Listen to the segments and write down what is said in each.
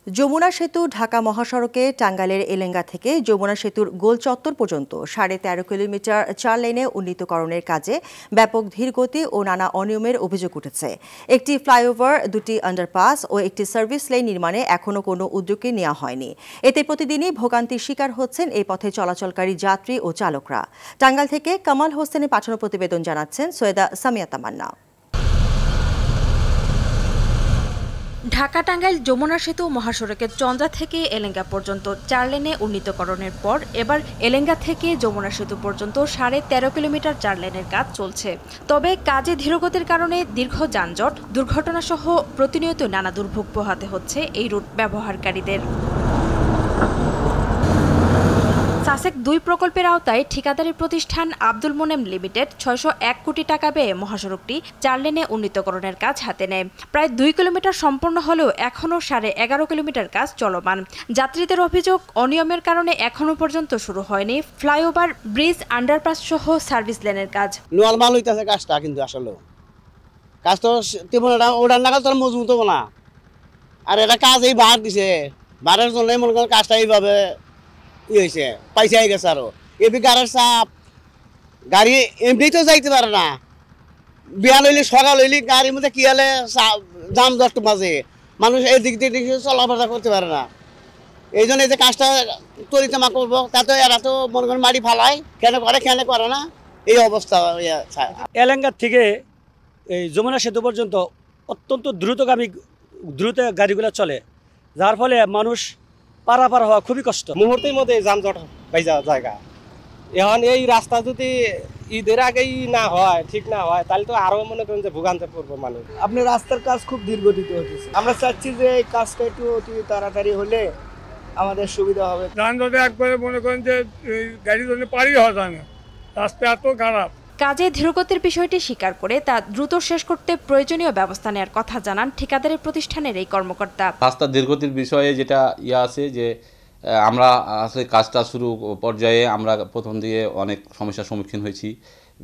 যমুনা সেতু ঢাকা মহাসড়কে টাঙ্গাইলের এলেঙ্গা থেকে যমুনা সেতুর গোল চত্বর পর্যন্ত 13.5 কিলোমিটার 4 লেনে উন্নীতকরণের কাজে ব্যাপক ধীরগতি ও নানা অনিয়মের অভিযোগ উঠেছে। একটি ফ্লাইওভার, দুটি আন্ডারপাস ও একটি সার্ভিস লেন নির্মাণে এখনও কোনো উদ্যোগই নেওয়া হয়নি। এতে প্রতিদিনই ভোগান্তির শিকার হচ্ছেন এই পথে চলাচলকারী যাত্রী ও চালকরা। টাঙ্গাইল থেকে কামাল হোসেনের পাঠানো প্রতিবেদন জানাচ্ছেন সৈয়দা সামিয়া তামান্না। ঢাকা টাঙ্গাইল যমুনা সেতু মহাসড়কের চন্দ্রা থেকে এলেঙ্গা পর্যন্ত 4 লেনে উন্নীতকরণের পর এবার এলেঙ্গা থেকে যমুনা সেতু পর্যন্ত 13.5 কিলোমিটার 4 লেনের কাজ চলছে। তবে কাজে ধীরগতির কারণে দীর্ঘ যানজট, দুর্ঘটনা সহ প্রতিনিয়ত নানা দুর্ভোগ পোহাতে হচ্ছে এই রুট ব্যবহারকারীদের। সাসেক 2 প্রকল্পের আওতায় ঠিকাদারি প্রতিষ্ঠান আব্দুল মোনেম লিমিটেড 601 কোটি টাকা ব্যয়ে মহাসড়কটি 4 লেনে উন্নীতকরণের কাজ হাতে নেয়। প্রায় 2 কিলোমিটার সম্পন্ন হলেও এখনও 11.5 কিলোমিটার কাজ চলমান। যাত্রীদের অভিযোগ, অনিয়মের কারণে এখনও পর্যন্ত শুরু হয়নি ফ্লাইওভার, ব্রিজ, আন্ডারপাস সহ সার্ভিস লেনের কাজ। নরমাল হইতাছে কাজটা, কিন্তু আসলে কাজ তো তেমন ওটার নাগাল তো মজবুত হবো না। আর এটা কাজ এই বাহার দিছে, বাহারের জন্য মনে করেন কাজটা এইভাবে হয়েছে, পয়সা হয়ে গেছে। আরো এমনি গাড়ির চাপ, গাড়ি এমনি তো যাইতে পারে না। বিয়াল হইলে সকাল হইলে গাড়ির মধ্যে কি হলে জাম জট মাঝে মানুষ এদিক দিক চলাফেরা করতে পারে না। এই জন্য এই যে কাজটা তরিতমা করবো, তাতে এরা তো মনে করেন মাটি ফালায়, কেন করে না, এই অবস্থা। এলেঙ্গার থেকে এই যমুনা সেতু পর্যন্ত অত্যন্ত দ্রুত গাড়িগুলো চলে, যার ফলে মানুষ পারাপার হওয়া খুবই কষ্ট। মুহূর্তের মধ্যে যানজট হয়ে যাওয়ার জায়গা। এখন এই রাস্তা যদি ঈদের আগেই না হয়, ঠিক না হয়, তাহলে তো আরো মনে করেন যে ভোগান্তি পড়বো মানুষ। আপনি রাস্তার কাজ খুব ধীরগতিতে হচ্ছে। আমরা চাচ্ছি যে এই কাজটা একটু অতি তাড়াতাড়ি হলে আমাদের সুবিধা হবে। যানজটে একবারে মনে করেন যে গাড়ির জন্য পারি হওয়া যায় না, রাস্তা এত খারাপ। কাজে ধীরগতির বিষয়টি স্বীকার করে তা দ্রুত শেষ করতে প্রয়োজনীয় ব্যবস্থা নেওয়ার কথা জানান ঠিকাদারি প্রতিষ্ঠানের এই কর্মকর্তা। রাস্তার ধীরগতির বিষয়ে যেটা আছে যে আমরা আসলে কাজটা শুরু পর্যায়ে আমরা প্রথম দিকে অনেক সমস্যার সম্মুখীন হয়েছি।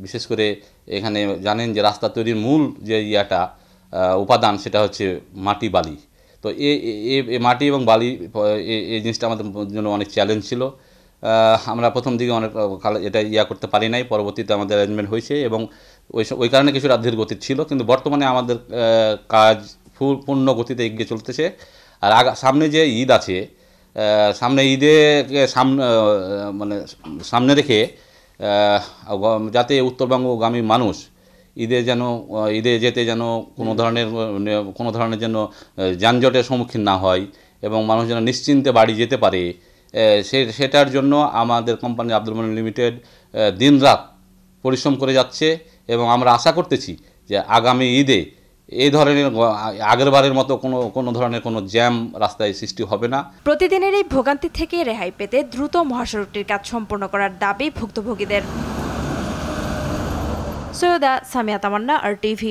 বিশেষ করে এখানে জানেন যে রাস্তা তৈরির মূল যে উপাদান সেটা হচ্ছে মাটি বালি। তো এই মাটি এবং বালি এই জিনিসটা আমাদের জন্য অনেক চ্যালেঞ্জ ছিল। আমরা প্রথম দিকে অনেক এটা করতে পারি নাই, পরবর্তীতে আমাদের অ্যারেঞ্জমেন্ট হয়েছে এবং ওই কারণে কিছুটা ধীরগতি ছিল। কিন্তু বর্তমানে আমাদের কাজ পূর্ণ গতিতে এগিয়ে চলতেছে। আর সামনে যে ঈদ আছে, সামনে ঈদে সামনে রেখে যাতে উত্তরবঙ্গগামী মানুষ ঈদে যেতে যেন কোনো ধরনের যেন যানজটের সম্মুখীন না হয় এবং মানুষ যেন নিশ্চিন্তে বাড়ি যেতে পারে, সেটার জন্য আমাদের কোম্পানি আব্দুল মোনেম লিমিটেড দিনরাত পরিশ্রম করে যাচ্ছে এবং আমরা আশা করতেছি যে আগামী ঈদে এই ধরনের আগেরবারের মতো কোনো ধরনের কোনো জ্যাম রাস্তায় সৃষ্টি হবে না। প্রতিদিনের এই ভোগান্তি থেকে রেহাই পেতে দ্রুত মহাসড়কটির কাজ সম্পন্ন করার দাবি ভুক্তভোগীদের। সৈয়দা সামিয়া তামান্না, RTV।